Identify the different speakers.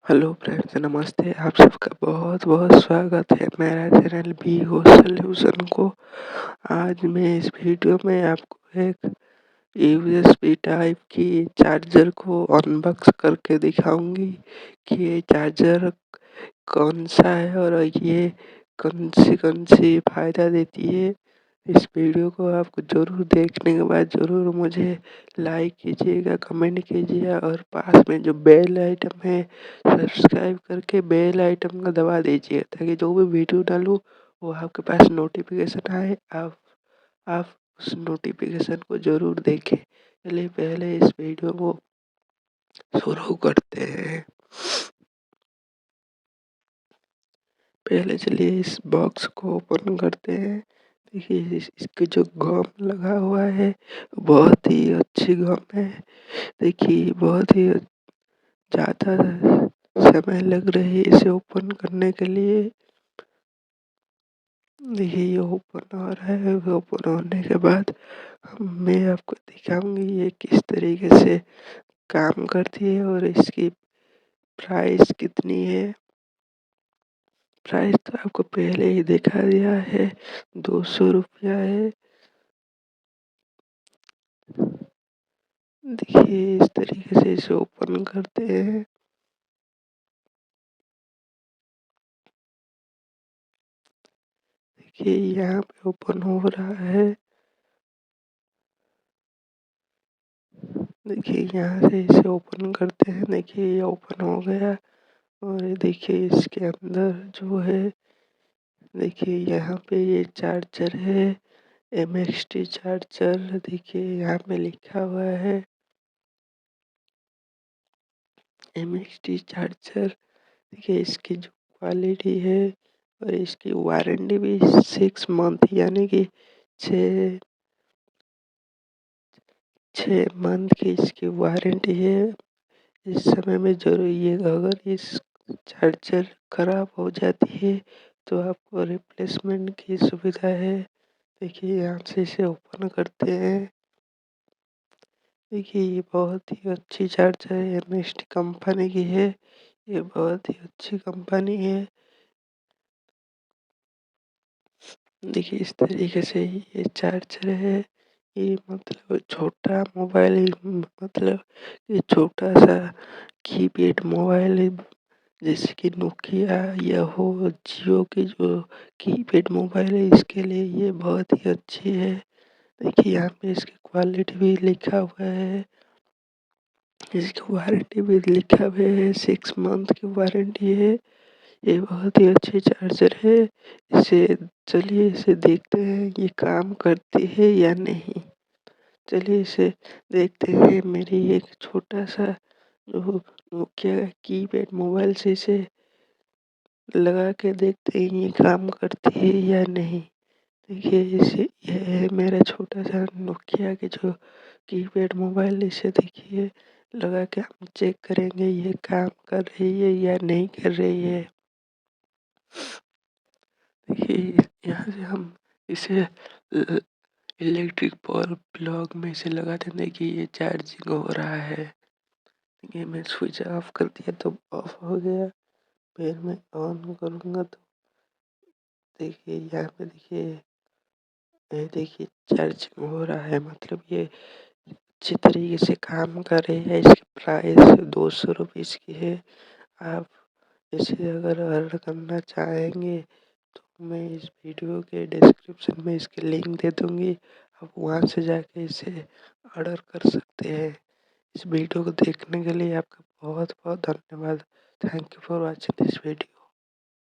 Speaker 1: Hello friends, नमस्ते। आप सबका बहुत-बहुत स्वागत है मेरा चैनल वीगो सॉल्यूशन को। आज मैं इस वीडियो में आपको एक यूएसबी टाइप की चार्जर को अनबॉक्स करके दिखाऊंगी कि ये चार्जर कौन-सा है और ये कौन-सी फ़ायदा देती है। इस वीडियो को आपको ज़रूर देखने के बाद ज़रूर मुझे लाइक कीजिएगा, कमेंट कीजिएगा और पास में जो बेल आइटम है सब्सक्राइब करके बेल आइटम को दबा दीजिए ताकि जो भी वीडियो डालूँ वो आपके पास नोटिफिकेशन आए। आप उस नोटिफिकेशन को ज़रूर देखें। चलिए पहले इस वीडियो को शुरू करते हैं। पहले चलिए इस बॉक्स को ओपन करते हैं। देखिए इसके जो गम लगा हुआ है बहुत ही अच्छी गम है। देखिए बहुत ही ज़्यादा समय लग रही है इसे ओपन करने के लिए। देखिए ये ओपन हो रहा है। ओपन होने के बाद मैं आपको दिखाऊंगी ये किस तरीके से काम करती है और इसकी प्राइस कितनी है। प्राइस तो आपको पहले ही दिखा दिया है, 200 रुपया है। देखिए इस तरीके से इसे ओपन करते हैं। देखिए यहाँ पे ओपन हो रहा है। देखिए यहाँ से इसे ओपन करते हैं। देखिए ये ओपन हो गया और ये देखिए इसके अंदर जो है, देखिए यहाँ पे ये चार्जर है, MXT चार्जर। देखिए यहाँ पे लिखा हुआ है MXT चार्जर। देखिए इसकी जो क्वालिटी है और इसकी वारंटी भी 6 मंथ यानी कि छः 6 मंथ की इसकी वारंटी है। इस समय में ज़रूर ये अगर इस चार्जर खराब हो जाती है तो आपको रिप्लेसमेंट की सुविधा है। देखिए यहाँ से इसे ओपन करते हैं। देखिए ये बहुत ही अच्छी चार्जर है, MXT कंपनी की है। ये बहुत ही अच्छी कंपनी है। देखिए इस तरीके से ये चार्जर है। ये मतलब छोटा मोबाइल, मतलब ये छोटा सा कीपैड मोबाइल है। जैसे कि नोकिया या हो जियो की जो कीपैड मोबाइल है, इसके लिए ये बहुत ही अच्छी है। देखिए यहाँ पे इसकी क्वालिटी भी लिखा हुआ है, इसकी वारंटी भी लिखा हुआ है, 6 मंथ की वारंटी है। ये बहुत ही अच्छी चार्जर है। इसे चलिए इसे देखते हैं ये काम करती है या नहीं। चलिए इसे देखते हैं। मेरी एक छोटा सा जो नोकिया कीपैड मोबाइल से इसे लगा के देखते हैं ये काम करती है या नहीं। देखिए इसे ये है मेरा छोटा सा नोकिया के जो कीपैड मोबाइल। इसे देखिए लगा के हम चेक करेंगे ये काम कर रही है या नहीं कर रही है। देखिए यहाँ से हम इसे इलेक्ट्रिक पावर प्लग में इसे लगाते हैं। देखिए ये चार्जिंग हो रहा है। देखिए मैं स्विच ऑफ कर दिया तो ऑफ हो गया। फिर मैं ऑन करूँगा तो देखिए यहाँ पे देखिए ये देखिए चार्जिंग हो रहा है। मतलब ये अच्छी तरीके से काम कर रही है। इसकी प्राइस 200 रुपीज़ की है। आप इसे अगर ऑर्डर करना चाहेंगे तो मैं इस वीडियो के डिस्क्रिप्शन में इसकी लिंक दे दूँगी। आप वहाँ से जाके इसे ऑर्डर कर सकते हैं। इस वीडियो को देखने के लिए आपका बहुत-बहुत धन्यवाद। Thank you for watching this video.